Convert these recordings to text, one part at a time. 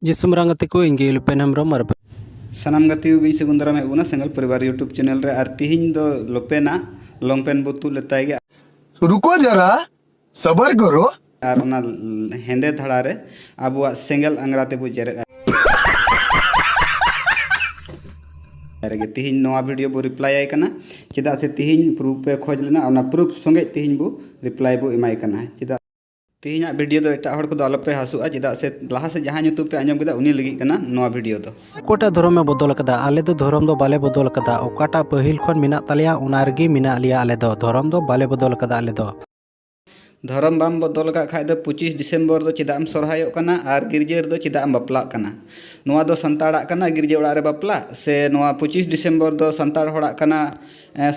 जिसुम रंगते को इंगे लुपेन हमरो मर सानाम गाती को गई सेगुंदरा में बुना सेंगल परिवार यूट्यूब चैनल रे आर तिहिन दो लोपेना लॉन्ग पेन बोतु लेताई गे रुको जरा सबर करो आर ओना हेंदे धड़ा रे आबुआ सेंगल अंगराते बु जेरे गे तिहिन नोआ वीडियो बु रिप्लाई आय कना चेदा से तिहिन प्रूफ पे खोज लेना ओना प्रूफ संगे तिहिन बु रिप्लाई बु एमाय कना चेदा तिहिन वीडियो दो एटा हड़ को दो अलपे हासुआ चेदा से लहा से जहां यूट्यूब पे आंजम केदा उनी लगी कना नोआ वीडियो दो कोटा धर्म में बदल कदा आले दो धर्म दो बाले बदल कदा ओकाटा पहिल खन मिना तलिया उना रगी मिना लिया आले दो धर्म दो बाले बदल कदा आले दो धर्म बाम बदल का खाय दो 25 डिसेम्बर दो चिदाम सरहायोग कना आर गिरजे दो चिदाम बापला कना नोआ दो संताड़ा कना गिरजे ओड़ा रे बापला से नोआ 25 डिसेम्बर दो संताड़ होड़ा कना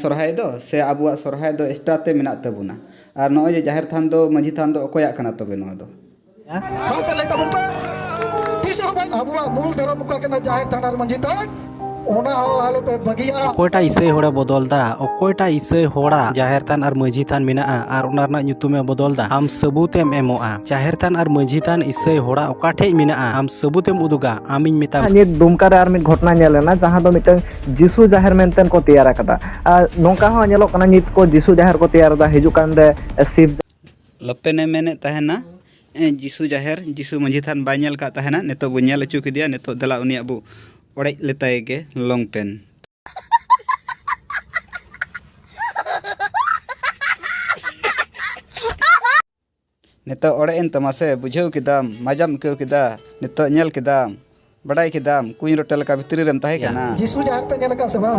सरहाय दो से आबुआ सरहाय दो स्टार ते मिना तबुना आर नोय जे जाहिर थान दो मांझी थान दो अकोया कना तबे नोआ दो भाषा ले तबन पे तीस हो भाई आबुआ मूल धर्म का कना जाहिर थान आर मांझी थान ओना हाले पे बगिया कोटा इसे होड़ा बदल दा ओकोटा इसे होड़ा जाहिर थान आर मांझी थान मिना आर ओनार ना ᱧᱩᱛᱩᱢ बदल दा आम सबूतेम एमोआ जाहिर थान आर मांझी थान इसे होड़ा ओकाठे मिना आम सबूतेम उदुगा आमिन मिता नित दुमका रे आर मिद घटना नेलेना जहां दो मिटन जिसु जाहिर मेंटेन को तैयार कदा नोंका हो नेलो कना नित को जिसु जाहिर को तैयार दा हिजु कान दे शिव लपे ने मेने तहना जिसु जाहिर जिसु मांझी थान बाय नेल का तहना नेतो बु नेल अचु किदिया नेतो दला उनिया बु ओड़े लेताय गे लॉन्ग पेन नेतो ओड़े इन तमासे बुझेव किदाम मजाम केव किदा नेतो नेल किदाम बड़ाई किदाम कुई रोटेल का भितरी रेम ताहे काना जिसु जाहिर पे नेल का सभा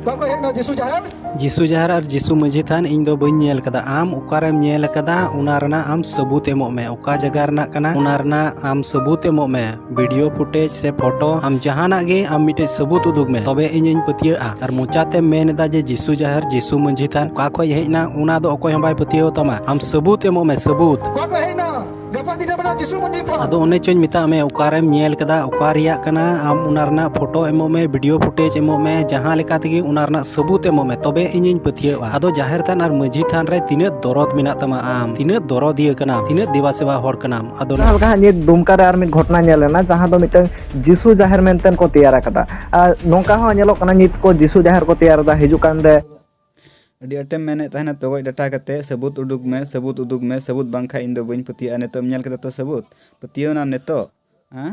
को हेना जिसु जाहिर और जिसु मांझी थान इन दो बइन नेल कदा आम उकारेम नेल कदा उना रना आम सबूत एमो में ओका जगह रना कना उना रना आम सबूत एमो में वीडियो फुटेज से फोटो आम जहाना गे आम मिटे सबूत उदुग में तबे इन पतिया और मोचाते मेनदा जे जिसु जाहिर जिसु मांझी थान का खय हेना उना दो अकोय हम बाय पतियो तमा आम सबूत एमो में सबूत को हेना गपा दिना बना जिसु मांझी थान अदो ओने चोñ मिता में उकारेम नेल कदा उका रिया कना आम उना रना फोटो एमो में वीडियो फुटेज एमो में जहां लेका तगी उना रना सबूत एमो में तबे इन पतिया अदो जाहिर थान और मांझी थान रे तिने दरद मिना तमा आम तिने दरदिया कना तिने देवा सेवा हर कना अदो हल्का नित दुमका रे आर मिद घटना नेलेना जहां दो मिटन जिसु जाहिर मेंटेन को तैयार कदा नोंका हो नेलो कना नित को जिसु जाहिर को तैयार दा हिजु कान दे अड़ी अटेम मेने तहना तो गई डाटा कते सबूत उडुग में सबूत बांखा इन दो बइन पतिया नेतो नेल कदा तो सबूत पतियो नाम नेतो हां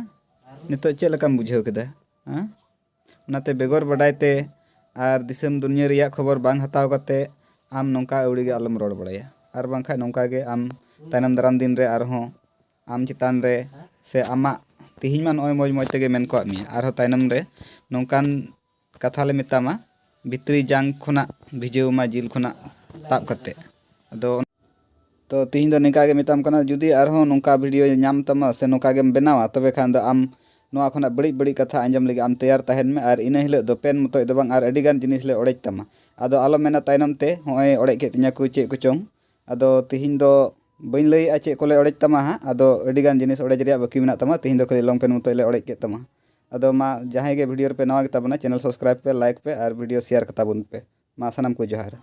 नेतो चे लकाम बुझेव कदा हां उनाते बेगर बडायते आर दिसम दुनिया रिया खबर बांग हताव कते आम नोंका अवड़ी गे आलम रोड बड़ाया आर बांखा नोंका गे आम तायनम दाराम दिन रे आरहों आम चितान रे से आमा तिहिन मा नय मoj मoj तेगे मेन को मी आर हो तायनम रे नोंकान कथा ले मितामा भितरी जांग खुना भिजेवमा जिल खुना ताब कते अदो तो तिहिन दो निका गे मिताम कना जुदी आरहों नोंका वीडियो नाम तमा से नोंका गेम बनावा तबे खान दो आम नोआ खुना बड़ी बड़ी कथा आंजम लगे आम तैयार तहन में और इन हिल दो पेन मतो दो बांग आर अडी गान जिनिस ले ओड़ेज तमा अदो आलो मेना तायनम ते होय ओड़े के तिnya को चे को चोंग अदो तिहिन दो बइन लई आ चे कोले ओड़ेज तमा हा अदो अडी गान जिनिस ओड़ेज रिया बाकी मेना तमा तिहिन दो खाली लॉन्ग पेन मतो ले ओड़ेज के तमा अदो मा जहां गे वीडियो पे नवा के तबना चैनल सब्सक्राइब पे लाइक पे और वीडियो शेयर कता बुन पे मा सनम को जोहार।